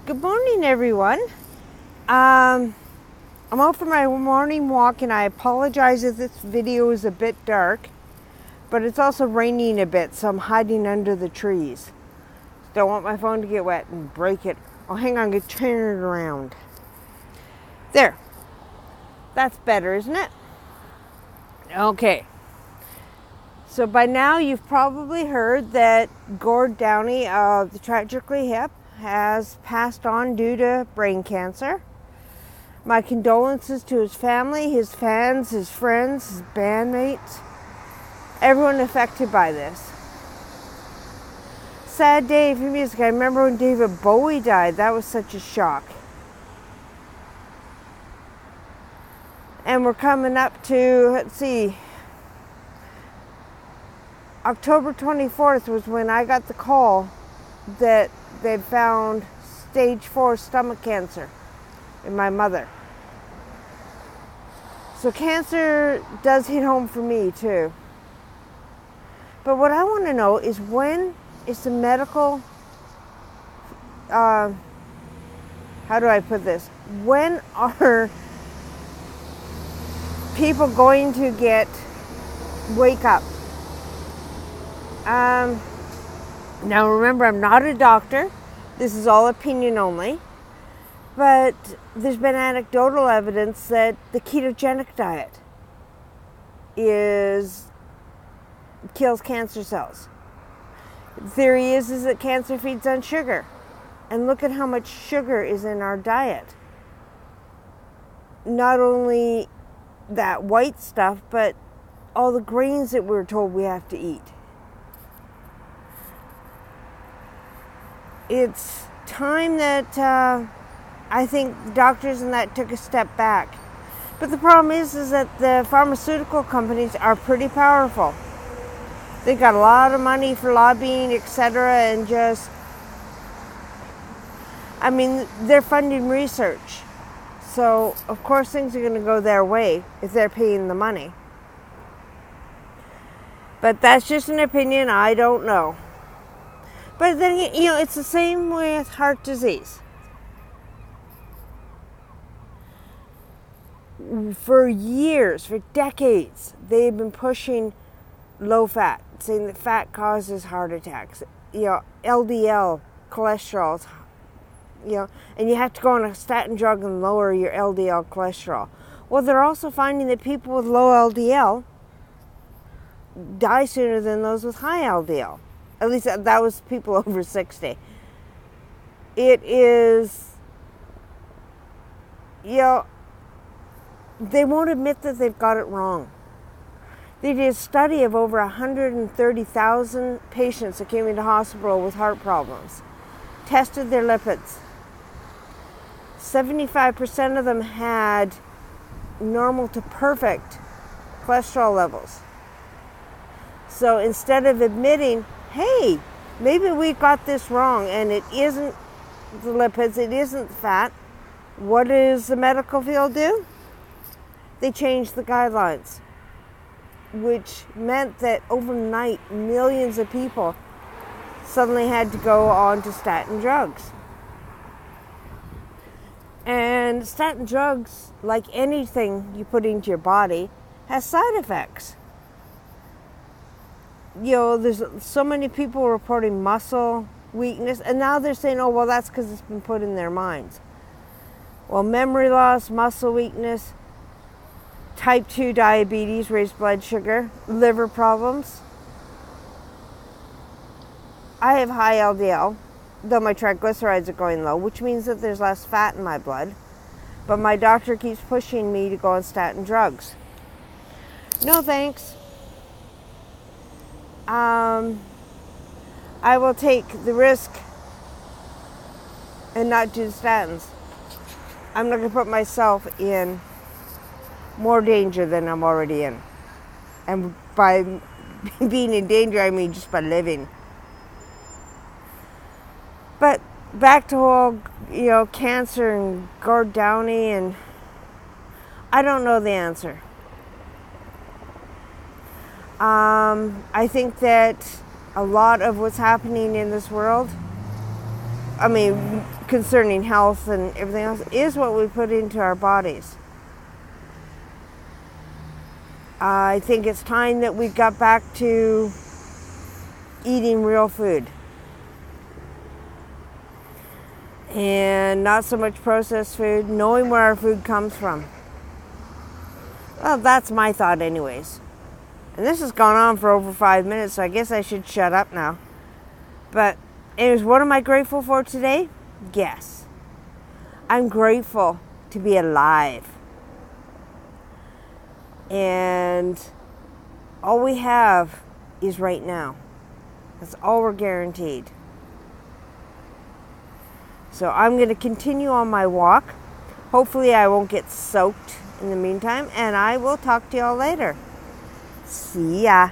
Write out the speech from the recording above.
Good morning, everyone. I'm out for my morning walk, and I apologize if this video is a bit dark, but it's also raining a bit, so I'm hiding under the trees. Don't want my phone to get wet and break it. Oh, hang on, I'm going to turn it around. There. That's better, isn't it? Okay. So by now you've probably heard that Gord Downie of the Tragically Hip has passed on due to brain cancer. My condolences to his family, his fans, his friends, his bandmates, everyone affected by this. Sad day for music. I remember when David Bowie died. That was such a shock. And we're coming up to, let's see, October 24th was when I got the call that they'd found stage 4 stomach cancer in my mother. So cancer does hit home for me too. But what I want to know is, when is the medical, how do I put this? When are people going to wake up? Now remember, I'm not a doctor. This is all opinion only. But there's been anecdotal evidence that the ketogenic diet kills cancer cells. The theory is that cancer feeds on sugar. And look at how much sugar is in our diet. Not only that white stuff, but all the grains that we're told we have to eat. It's time that I think doctors and that took a step back. But the problem is that the pharmaceutical companies are pretty powerful. They've got a lot of money for lobbying, etc., and they're funding research. So, of course, things are going to go their way if they're paying the money. But that's just an opinion. I don't know. But then, it's the same with heart disease. For years, for decades, they've been pushing low fat, saying that fat causes heart attacks. LDL, cholesterol, and you have to go on a statin drug and lower your LDL cholesterol. Well, they're also finding that people with low LDL die sooner than those with high LDL. At least that was people over 60. It is, they won't admit that they've got it wrong. They did a study of over 130,000 patients that came into hospital with heart problems, tested their lipids. 75% of them had normal to perfect cholesterol levels. So instead of admitting, hey, maybe we got this wrong and it isn't the lipids, it isn't fat, what does the medical field do? They changed the guidelines, which meant that overnight millions of people suddenly had to go on to statin drugs. And statin drugs, like anything you put into your body, has side effects. There's so many people reporting muscle weakness, and now they're saying, oh, well, that's because it's been put in their minds. Well, memory loss, muscle weakness, type 2 diabetes, raised blood sugar, liver problems. I have high LDL, though my triglycerides are going low, which means that there's less fat in my blood. But my doctor keeps pushing me to go on statin drugs. No thanks. I will take the risk and not do the statins. I'm not going to put myself in more danger than I'm already in. And by being in danger, I mean just by living. But back to all, cancer and Gord Downie, and I don't know the answer. I think that a lot of what's happening in this world I mean, concerning health and everything else, is what we put into our bodies. I think it's time that we got back to eating real food. And not so much processed food, knowing where our food comes from. Well, that's my thought anyways. And this has gone on for over 5 minutes, so I guess I should shut up now. But anyways, what am I grateful for today? Guess. I'm grateful to be alive. And all we have is right now. That's all we're guaranteed. So I'm going to continue on my walk. Hopefully I won't get soaked in the meantime, and I will talk to y'all later. See ya.